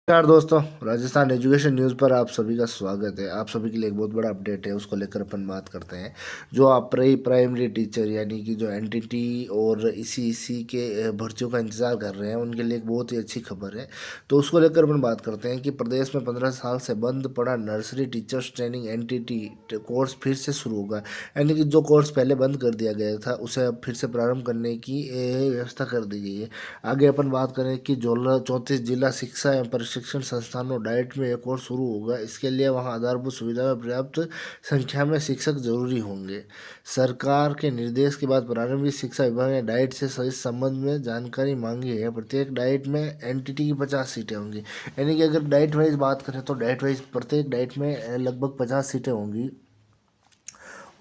नमस्कार दोस्तों, Rajasthan education news पर आप सभी का स्वागत है। आप सभी के लिए एक बहुत बड़ा अपडेट है, उसको लेकर अपन बात करते हैं। जो आप प्राइमरी टीचर यानी कि जो एनटीटी और इसी के भर्तियों का इंतज़ार कर रहे हैं, उनके लिए एक बहुत ही अच्छी खबर है। तो उसको लेकर अपन बात करते हैं कि प्रदेश में 15 साल से बंद पड़ा nursery teachers training NTT course फिर से शुरू होगा। यानी कि जो कोर्स पहले बंद कर दिया गया था, उसे अब फिर से प्रारंभ करने की व्यवस्था कर दी गई है। आगे अपन बात करें कि 34 जिला शिक्षा एवं प्रशिक्षण संस्थानों डाइट में एक और शुरू होगा। इसके लिए वहां आधारभूत सुविधा में पर्याप्त संख्या में शिक्षक जरूरी होंगे। सरकार के निर्देश के बाद प्रारंभिक शिक्षा विभाग ने डाइट से इस संबंध में जानकारी मांगी है। प्रत्येक डाइट में एनटीटी की 50 सीटें होंगी। यानी कि अगर डाइट वाइज बात करें तो डाइट वाइज प्रत्येक डाइट में लगभग 50 सीटें होंगी।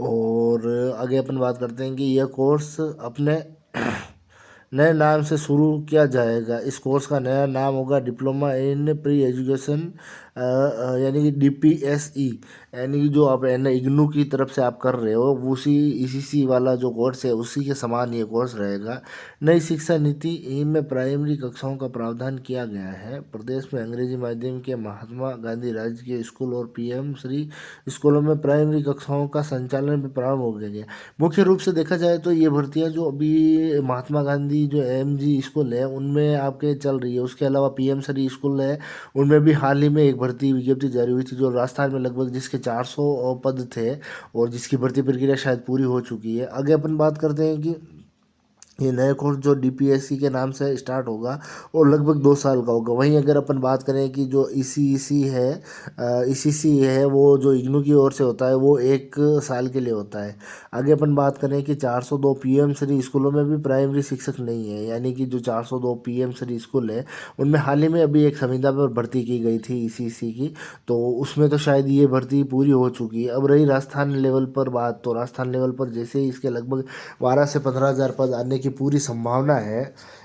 और आगे अपन बात करते हैं कि यह कोर्स अपने नए नाम से शुरू किया जाएगा। इस कोर्स का नया नाम होगा डिप्लोमा इन प्री एजुकेशन, यानी कि डीपीएसई। यानी कि जो आप एन इग्नू की तरफ से आप कर रहे हो, वो उसी ईसीसी वाला जो कोर्स है उसी के समान ये कोर्स रहेगा। नई शिक्षा नीति में प्राइमरी कक्षाओं का प्रावधान किया गया है। प्रदेश में अंग्रेजी माध्यम के महात्मा गांधी राजकीय स्कूल और पीएम श्री स्कूलों में प्राइमरी कक्षाओं का संचालन भी प्रारंभ हो गया है। मुख्य रूप से देखा जाए तो ये भर्तियां जो अभी महात्मा गांधी जो एमजी स्कूल है उनमें आपके चल रही है, उसके अलावा पीएम श्री स्कूल है, उनमें भी हाल ही में एक भर्ती विज्ञप्ति जारी हुई थी जो राजस्थान में लगभग जिसके 400 पद थे और जिसकी भर्ती प्रक्रिया शायद पूरी हो चुकी है। आगे अपन बात करते हैं कि ये नया कोर्स जो डीपीएससी के नाम से स्टार्ट होगा और लगभग 2 साल का होगा। वहीं अगर अपन बात करें कि जो ईसीसी है, ईसीसी है, वो जो इग्नू की ओर से होता है वो 1 साल के लिए होता है। आगे अपन बात करें कि 402 पीएम श्री स्कूलों में भी प्राइमरी शिक्षक नहीं है। यानी कि जो 402 पीएम श्री स्कूल है उनमें हाल ही में अभी एक संविदा पर भर्ती की गई थी ईसीसी की, तो उसमें तो शायद ये भर्ती पूरी हो चुकी है। अब रही राजस्थान लेवल पर बात, तो राजस्थान लेवल पर जैसे ही इसके लगभग 12 से 15 हज़ार पद आने की पूरी संभावना है,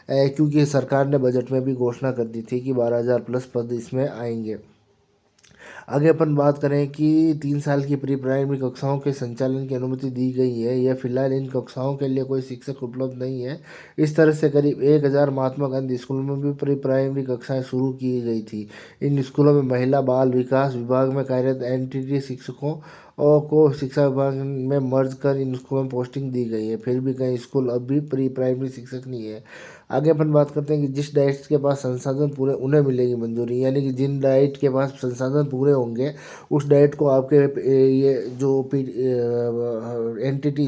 क्योंकि सरकार ने बजट में भी घोषणा कर दी थी कि 12,000 प्लस पद इसमें आएंगे। आगे अपन बात करें कि 3 साल की प्री प्राइमरी कक्षाओं के संचालन की अनुमति दी गई है। यह फिलहाल इन कक्षाओं के लिए कोई शिक्षक उपलब्ध नहीं है। इस तरह से करीब 1,000 महात्मा गांधी स्कूलों में भी प्री प्राइमरी कक्षाएं शुरू की गई थी। इन स्कूलों में महिला बाल विकास विभाग में कार्यरत एनटीटी शिक्षकों और को शिक्षा विभाग में मर्ज कर इन स्कूलों में पोस्टिंग दी गई है। फिर भी कई स्कूल अब भी प्री प्राइमरी शिक्षक नहीं है। आगे अपन बात करते हैं कि जिस डाइट के पास संसाधन पूरे उन्हें मिलेगी मंजूरी। यानी कि जिन डाइट के पास संसाधन पूरे होंगे उस डाइट को आपके ये जो एनटीटी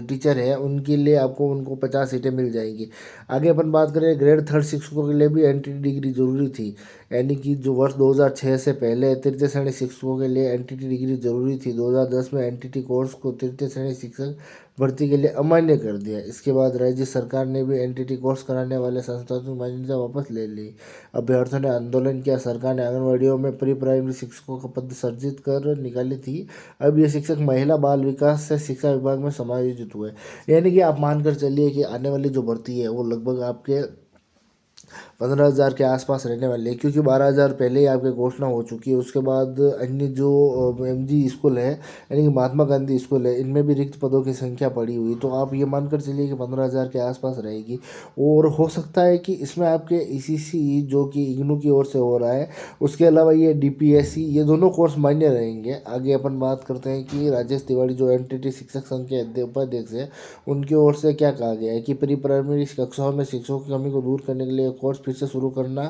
टीचर है उनके लिए आपको उनको 50 सीटें मिल जाएंगी। आगे अपन बात करें ग्रेड थर्ड शिक्षकों के लिए भी एनटीटी डिग्री जरूरी थी। यानी कि जो वर्ष 2006 से पहले तृतीय श्रेणी शिक्षकों के लिए एनटीटी डिग्री जरूरी थी, 2010 में एनटीटी कोर्स को तृतीय श्रेणी शिक्षक भर्ती के लिए अमान्य कर दिया। इसके बाद राज्य सरकार ने भी एनटीटी कोर्स कराने वाले संस्थानों की मान्यता वापस ले ली। अभ्यर्थियों ने आंदोलन किया। सरकार ने आंगनबाड़ियों में प्री प्राइमरी शिक्षकों का पद सर्जित कर निकाली थी। अब ये शिक्षक महिला बाल विकास से शिक्षा विभाग में समायोजित हुए। यानी कि आप मानकर चलिए कि आने वाली जो भर्ती है वो लगभग आपके 15,000 के आसपास रहने वाले हैं, क्योंकि 12,000 पहले ही आपकी घोषणा हो चुकी है। उसके बाद अन्य जो एमजी स्कूल है यानी कि महात्मा गांधी स्कूल है, इनमें भी रिक्त पदों की संख्या पड़ी हुई, तो आप ये मानकर चलिए कि 15,000 के आसपास रहेगी। और हो सकता है कि इसमें आपके ईसीसी जो कि इग्नू की ओर से हो रहा है, उसके अलावा ये डीपीएससी, ये दोनों कोर्स मान्य रहेंगे। आगे अपन बात करते हैं कि राजेश तिवारी जो एनटीटी शिक्षक संघ के उपाध्यक्ष है, उनकी ओर से क्या कहा गया है कि प्री प्राइमरी कक्षाओं में शिक्षकों की कमी को दूर करने के लिए कोर्स फिर से शुरू करना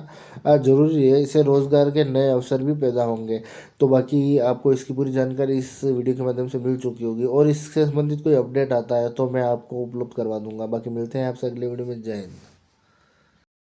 जरूरी है। इससे रोजगार के नए अवसर भी पैदा होंगे। तो बाकी आपको इसकी पूरी जानकारी इस वीडियो के माध्यम से मिल चुकी होगी, और इससे संबंधित कोई अपडेट आता है तो मैं आपको उपलब्ध करवा दूंगा। बाकी मिलते हैं आपसे अगले वीडियो में। जय हिंद।